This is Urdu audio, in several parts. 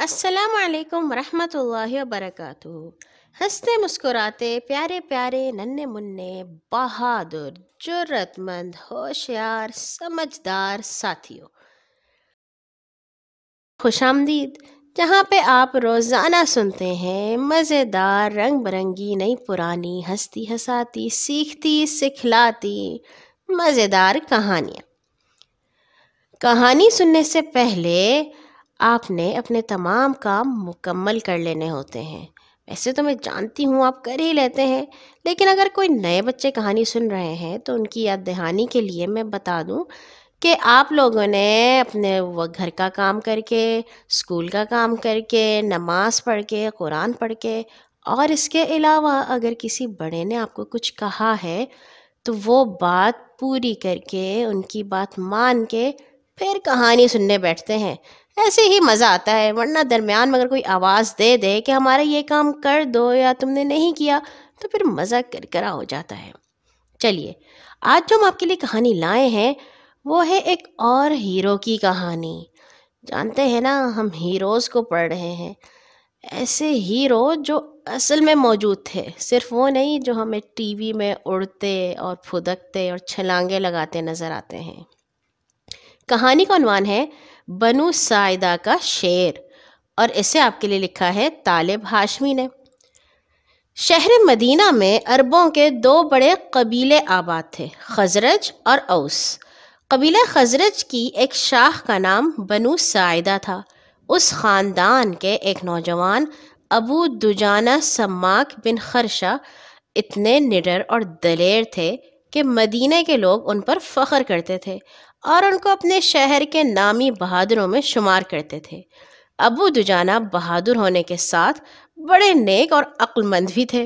السلام علیکم ورحمۃ اللہ وبرکاتہ۔ ہنستے مسکراتے پیارے پیارے ننھے منھے بہادر جرت مند ہوشیار سمجھدار ساتھیوں، خوش آمدید، جہاں پہ آپ روزانہ سنتے ہیں مزیدار رنگ برنگی نئی پرانی ہستی ہساتی سیکھتی سکھلاتی مزیدار کہانیاں۔ کہانی سننے سے پہلے آپ نے اپنے تمام کام مکمل کر لینے ہوتے ہیں۔ ویسے تو میں جانتی ہوں آپ کر ہی لیتے ہیں، لیکن اگر کوئی نئے بچے کہانی سن رہے ہیں تو ان کی یاد دہانی کے لیے میں بتا دوں کہ آپ لوگوں نے اپنے وہ گھر کا کام کر کے، اسکول کا کام کر کے، نماز پڑھ کے، قرآن پڑھ کے، اور اس کے علاوہ اگر کسی بڑے نے آپ کو کچھ کہا ہے تو وہ بات پوری کر کے، ان کی بات مان کے پھر کہانی سننے بیٹھتے ہیں۔ ایسے ہی مزہ آتا ہے، ورنہ درمیان میں اگر کوئی آواز دے دے کہ ہمارا یہ کام کر دو یا تم نے نہیں کیا تو پھر مزہ کرکرا ہو جاتا ہے۔ چلیے، آج جو ہم آپ کے لیے کہانی لائے ہیں وہ ہے ایک اور ہیرو کی کہانی۔ جانتے ہیں نا، ہم ہیروز کو پڑھ رہے ہیں، ایسے ہیرو جو اصل میں موجود تھے، صرف وہ نہیں جو ہمیں ٹی وی میں اڑتے اور پھدکتے اور چھلانگے لگاتے نظر آتے ہیں۔ کہانی کا عنوان ہے بنو ساعدہ کا شیر، اور اسے آپ کے لیے لکھا ہے طالب ہاشمی نے۔ شہر مدینہ میں عربوں کے دو بڑے قبیلے آباد تھے، خزرج اور اوس۔ قبیلہ خزرج کی ایک شاخ کا نام بنو ساعدہ تھا۔ اس خاندان کے ایک نوجوان ابو دجانہ سماک بن خرشہ اتنے نڈر اور دلیر تھے کہ مدینہ کے لوگ ان پر فخر کرتے تھے اور ان کو اپنے شہر کے نامی بہادروں میں شمار کرتے تھے۔ ابو دجانہ بہادر ہونے کے ساتھ بڑے نیک اور عقل مند بھی تھے۔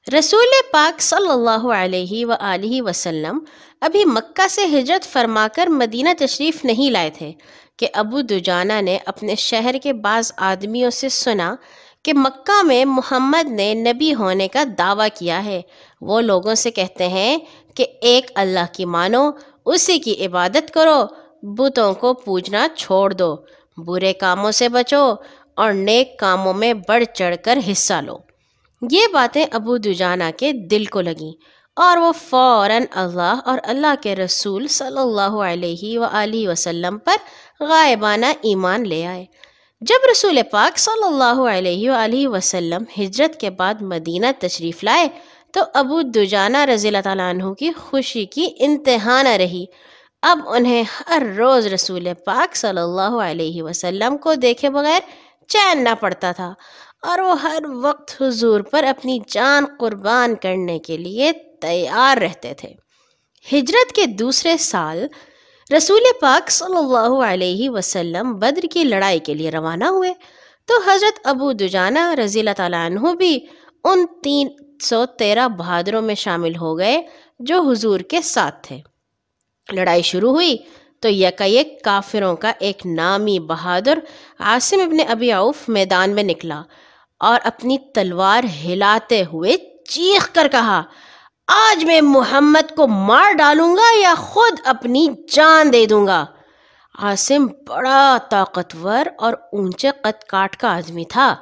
رسول پاک صلی اللہ علیہ وآلہ وسلم ابھی مکہ سے ہجرت فرما کر مدینہ تشریف نہیں لائے تھے کہ ابو دجانہ نے اپنے شہر کے بعض آدمیوں سے سنا کہ مکہ میں محمد نے نبی ہونے کا دعویٰ کیا ہے۔ وہ لوگوں سے کہتے ہیں کہ ایک اللہ کی مانو، اسی کی عبادت کرو، بتوں کو پوجنا چھوڑ دو، برے کاموں سے بچو اور نیک کاموں میں بڑھ چڑھ کر حصہ لو۔ یہ باتیں ابو دجانہ کے دل کو لگیں اور وہ فوراً اللہ اور اللہ کے رسول صلی اللہ علیہ وآلہ وسلم پر غائبانہ ایمان لے آئے۔ جب رسول پاک صلی اللہ علیہ وآلہ وسلم ہجرت کے بعد مدینہ تشریف لائے تو ابو دجانہ رضی اللہ تعالیٰ عنہ کی خوشی کی انتہا نہ رہی۔ اب انہیں ہر روز رسول پاک صلی اللہ علیہ وسلم کو دیکھے بغیر چین نہ پڑتا تھا، اور وہ ہر وقت حضور پر اپنی جان قربان کرنے کے لیے تیار رہتے تھے۔ ہجرت کے دوسرے سال رسول پاک صلی اللہ علیہ وسلم بدر کی لڑائی کے لیے روانہ ہوئے تو حضرت ابو دجانہ رضی اللہ تعالیٰ عنہ بھی ان 313 بہادروں میں شامل ہو گئے جو حضور کے ساتھ تھے۔ لڑائی شروع ہوئی تو یکایک کافروں کا ایک نامی بہادر عاصم ابن ابی عوف میدان میں نکلا اور اپنی تلوار ہلاتے ہوئے چیخ کر کہا، آج میں محمد کو مار ڈالوں گا یا خود اپنی جان دے دوں گا۔ عاصم بڑا طاقتور اور اونچے قد کاٹ کا آدمی تھا۔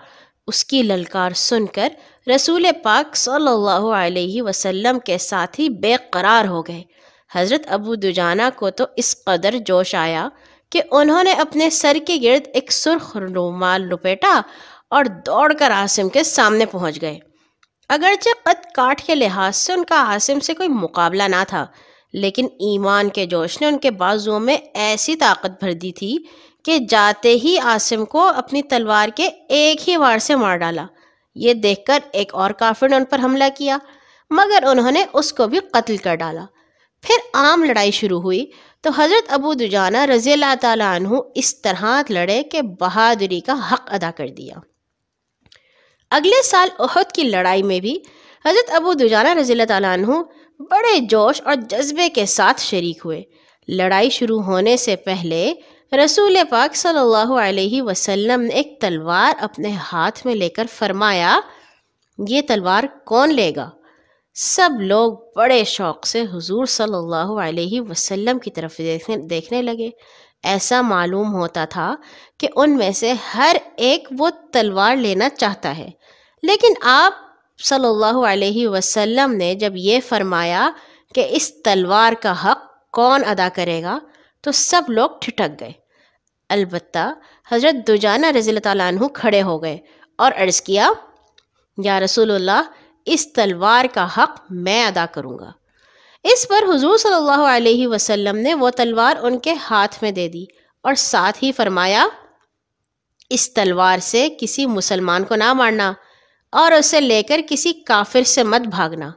اس کی للکار سن کر رسول پاک صلی اللہ علیہ وسلم کے ساتھی بے قرار ہو گئے۔ حضرت ابو دجانہ کو تو اس قدر جوش آیا کہ انہوں نے اپنے سر کے گرد ایک سرخ رومال لپیٹا اور دوڑ کر عاصم کے سامنے پہنچ گئے۔ اگرچہ قد کاٹ کے لحاظ سے ان کا عاصم سے کوئی مقابلہ نہ تھا، لیکن ایمان کے جوش نے ان کے بازوؤں میں ایسی طاقت بھر دی تھی کہ جاتے ہی عاصم کو اپنی تلوار کے ایک ہی وار سے مار ڈالا۔ یہ دیکھ کر ایک اور کافر نے ان پر حملہ کیا، مگر انہوں نے اس کو بھی قتل کر ڈالا۔ پھر عام لڑائی شروع ہوئی تو حضرت ابو دجانہ رضی اللہ تعالیٰ عنہ اس طرح لڑے کہ بہادری کا حق ادا کر دیا۔ اگلے سال احد کی لڑائی میں بھی حضرت ابو دجانہ رضی اللہ تعالیٰ عنہ بڑے جوش اور جذبے کے ساتھ شریک ہوئے۔ لڑائی شروع ہونے سے پہلے رسول پاک صلی اللہ علیہ وسلم نے ایک تلوار اپنے ہاتھ میں لے کر فرمایا، یہ تلوار کون لے گا؟ سب لوگ بڑے شوق سے حضور صلی اللہ علیہ وسلم کی طرف دیکھنے لگے۔ ایسا معلوم ہوتا تھا کہ ان میں سے ہر ایک وہ تلوار لینا چاہتا ہے، لیکن آپ صلی اللہ علیہ وسلم نے جب یہ فرمایا کہ اس تلوار کا حق کون ادا کرے گا تو سب لوگ ٹھٹک گئے۔ البتہ حضرت دجانہ رضی اللہ تعالیٰ عنہ کھڑے ہو گئے اور عرض کیا، یا رسول اللہ، اس تلوار کا حق میں ادا کروں گا۔ اس پر حضور صلی اللہ علیہ وسلم نے وہ تلوار ان کے ہاتھ میں دے دی اور ساتھ ہی فرمایا، اس تلوار سے کسی مسلمان کو نہ مارنا اور اسے لے کر کسی کافر سے مت بھاگنا۔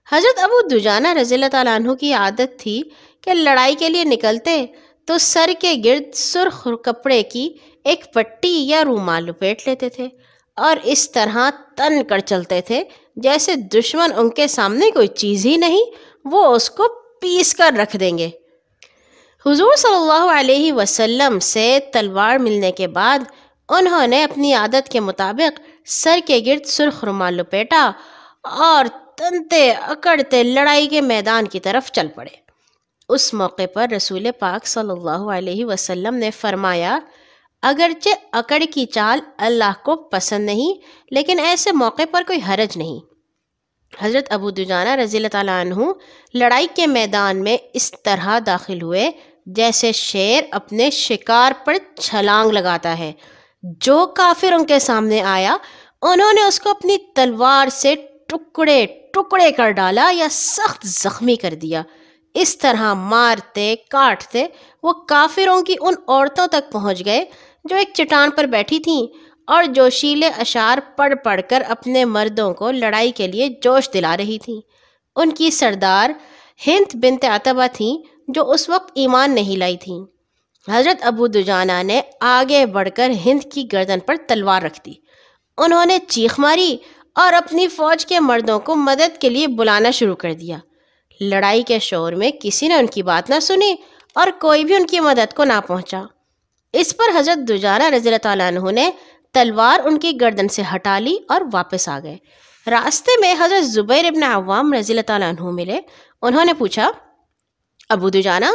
حضرت ابو دجانہ رضی اللہ تعالیٰ عنہ کی عادت تھی کہ لڑائی کے لیے نکلتے تو سر کے گرد سرخ کپڑے کی ایک پٹی یا رومال لپیٹ لیتے تھے اور اس طرح تن کر چلتے تھے جیسے دشمن ان کے سامنے کوئی چیز ہی نہیں، وہ اس کو پیس کر رکھ دیں گے۔ حضور صلی اللہ علیہ وسلم سے تلوار ملنے کے بعد انہوں نے اپنی عادت کے مطابق سر کے گرد سرخ رومال لپیٹا اور تنتے اکڑتے لڑائی کے میدان کی طرف چل پڑے۔ اس موقع پر رسول پاک صلی اللہ علیہ وسلم نے فرمایا، اگرچہ اکڑ کی چال اللہ کو پسند نہیں، لیکن ایسے موقع پر کوئی حرج نہیں۔ حضرت ابو دجانہ رضی اللہ تعالیٰ عنہ لڑائی کے میدان میں اس طرح داخل ہوئے جیسے شیر اپنے شکار پر چھلانگ لگاتا ہے۔ جو کافر ان کے سامنے آیا انہوں نے اس کو اپنی تلوار سے ٹکڑے ٹکڑے کر ڈالا یا سخت زخمی کر دیا۔ اس طرح مارتے کاٹتے وہ کافروں کی ان عورتوں تک پہنچ گئے جو ایک چٹان پر بیٹھی تھیں اور جوشیلے اشعار پڑھ پڑھ کر اپنے مردوں کو لڑائی کے لیے جوش دلا رہی تھیں۔ ان کی سردار ہند بنت عتبہ تھیں جو اس وقت ایمان نہیں لائی تھیں۔ حضرت ابو دجانہ نے آگے بڑھ کر ہند کی گردن پر تلوار رکھ دی۔ انہوں نے چیخ ماری اور اپنی فوج کے مردوں کو مدد کے لیے بلانا شروع کر دیا۔ لڑائی کے شور میں کسی نے ان کی بات نہ سنی اور کوئی بھی ان کی مدد کو نہ پہنچا۔ اس پر حضرت دجانہ رضی اللہ تعالیٰ عنہ نے تلوار ان کی گردن سے ہٹا لی اور واپس آ گئے۔ راستے میں حضرت زبیر ابن عوام رضی اللہ تعالیٰ عنہ ملے۔ انہوں نے پوچھا، ابو دجانہ،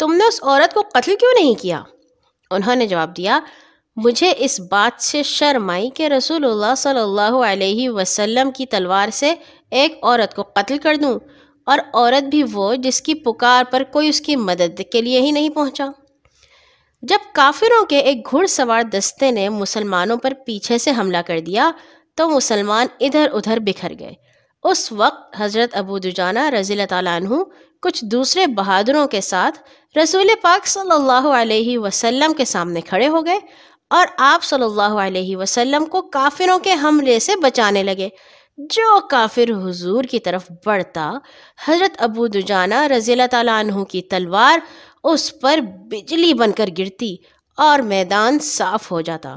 تم نے اس عورت کو قتل کیوں نہیں کیا؟ انہوں نے جواب دیا، مجھے اس بات سے شرم آئی کہ رسول اللہ صلی اللہ علیہ وسلم کی تلوار سے ایک عورت کو قتل کر دوں، اور عورت بھی وہ جس کی پکار پر کوئی اس کی مدد کے لیے ہی نہیں پہنچا۔ جب کافروں کے ایک گھڑ سوار دستے نے مسلمانوں پر پیچھے سے حملہ کر دیا تو مسلمان ادھر ادھر بکھر گئے۔ اس وقت حضرت ابو دجانہ رضی اللہ تعالیٰ عنہ کچھ دوسرے بہادروں کے ساتھ رسول پاک صلی اللہ علیہ وسلم کے سامنے کھڑے ہو گئے اور آپ صلی اللہ علیہ وسلم کو کافروں کے حملے سے بچانے لگے۔ جو کافر حضور کی طرف بڑھتا، حضرت ابو دجانہ رضی اللہ تعالیٰ عنہ کی تلوار اس پر بجلی بن کر گرتی اور میدان صاف ہو جاتا۔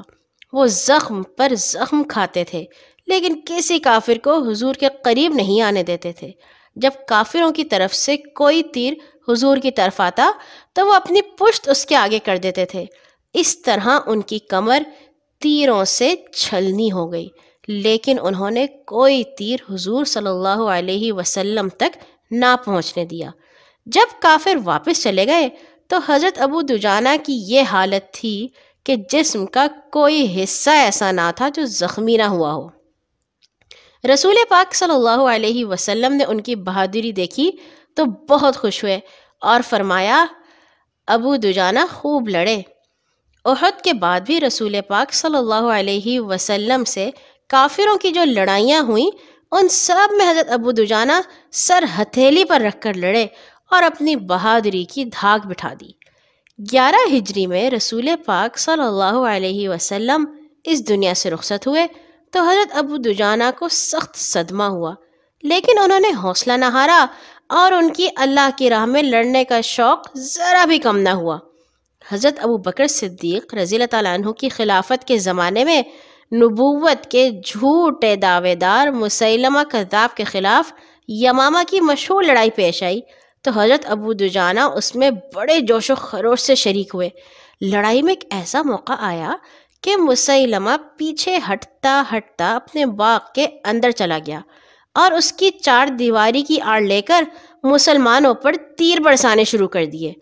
وہ زخم پر زخم کھاتے تھے لیکن کسی کافر کو حضور کے قریب نہیں آنے دیتے تھے۔ جب کافروں کی طرف سے کوئی تیر حضور کی طرف آتا تو وہ اپنی پشت اس کے آگے کر دیتے تھے۔ اس طرح ان کی کمر تیروں سے چھلنی ہو گئی، لیکن انہوں نے کوئی تیر حضور صلی اللہ علیہ وسلم تک نہ پہنچنے دیا۔ جب کافر واپس چلے گئے تو حضرت ابو دجانہ کی یہ حالت تھی کہ جسم کا کوئی حصہ ایسا نہ تھا جو زخمی نہ ہوا ہو۔ رسول پاک صلی اللہ علیہ وسلم نے ان کی بہادری دیکھی تو بہت خوش ہوئے اور فرمایا، ابو دجانہ خوب لڑے۔ احد کے بعد بھی رسول پاک صلی اللہ علیہ وسلم سے کافروں کی جو لڑائیاں ہوئیں ان سب میں حضرت ابو دجانہ سر ہتھیلی پر رکھ کر لڑے اور اپنی بہادری کی دھاک بٹھا دی۔ 11 ہجری میں رسول پاک صلی اللہ علیہ وسلم اس دنیا سے رخصت ہوئے تو حضرت ابو دجانہ کو سخت صدمہ ہوا، لیکن انہوں نے حوصلہ نہ ہارا اور ان کی اللہ کی راہ میں لڑنے کا شوق ذرا بھی کم نہ ہوا۔ حضرت ابو بکر صدیق رضی اللہ تعالیٰ عنہ کی خلافت کے زمانے میں نبوت کے جھوٹے دعوے دار مسیلمہ کذاب کے خلاف یمامہ کی مشہور لڑائی پیش آئی تو حضرت ابو دجانہ اس میں بڑے جوش و خروش سے شریک ہوئے۔ لڑائی میں ایک ایسا موقع آیا کہ مسیلمہ پیچھے ہٹتا ہٹتا اپنے باغ کے اندر چلا گیا اور اس کی 4 دیواری کی آڑ لے کر مسلمانوں پر تیر برسانے شروع کر دیے۔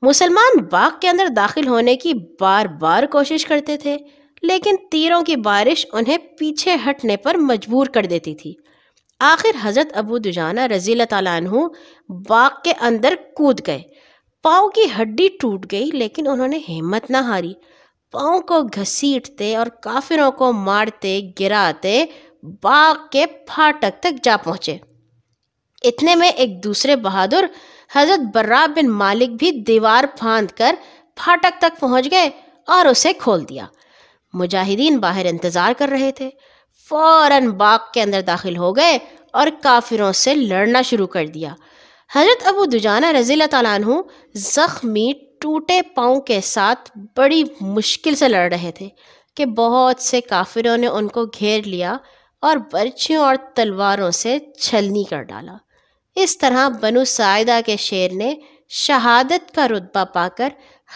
مسلمان باغ کے اندر داخل ہونے کی بار بار کوشش کرتے تھے، لیکن تیروں کی بارش انہیں پیچھے ہٹنے پر مجبور کر دیتی تھی۔ آخر حضرت ابو دجانہ رضی اللہ تعالیٰ عنہ باغ کے اندر کود گئے۔ پاؤں کی ہڈی ٹوٹ گئی، لیکن انہوں نے ہمت نہ ہاری۔ پاؤں کو گھسیٹتے اور کافروں کو مارتے گراتے باغ کے پھاٹک تک جا پہنچے۔ اتنے میں ایک دوسرے بہادر حضرت برا بن مالک بھی دیوار پھاند کر پھاٹک تک پہنچ گئے اور اسے کھول دیا۔ مجاہدین باہر انتظار کر رہے تھے، فوراً باغ کے اندر داخل ہو گئے اور کافروں سے لڑنا شروع کر دیا۔ حضرت ابو دجانہ رضی اللہ تعالیٰ عنہ زخمی ٹوٹے پاؤں کے ساتھ بڑی مشکل سے لڑ رہے تھے کہ بہت سے کافروں نے ان کو گھیر لیا اور برچھیوں اور تلواروں سے چھلنی کر ڈالا۔ اس طرح بنو ساعدہ کے شیر نے شہادت کا رتبہ پا کر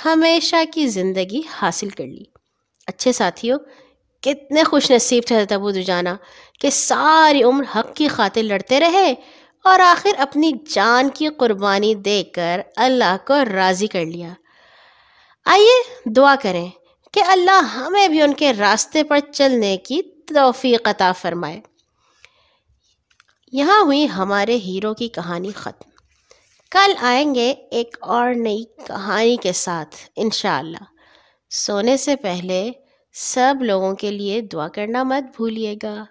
ہمیشہ کی زندگی حاصل کر لی۔ اچھے ساتھیوں، کتنے خوش نصیب تھے حضرت ابو دجانہ کہ ساری عمر حق کی خاطر لڑتے رہے اور آخر اپنی جان کی قربانی دے کر اللہ کو راضی کر لیا۔ آئیے دعا کریں کہ اللہ ہمیں بھی ان کے راستے پر چلنے کی توفیق عطا فرمائے۔ یہاں ہوئی ہمارے ہیرو کی کہانی ختم۔ کل آئیں گے ایک اور نئی کہانی کے ساتھ انشاءاللہ۔ سونے سے پہلے سب لوگوں کے لیے دعا کرنا مت بھولیے گا۔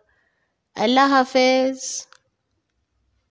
اللہ حافظ۔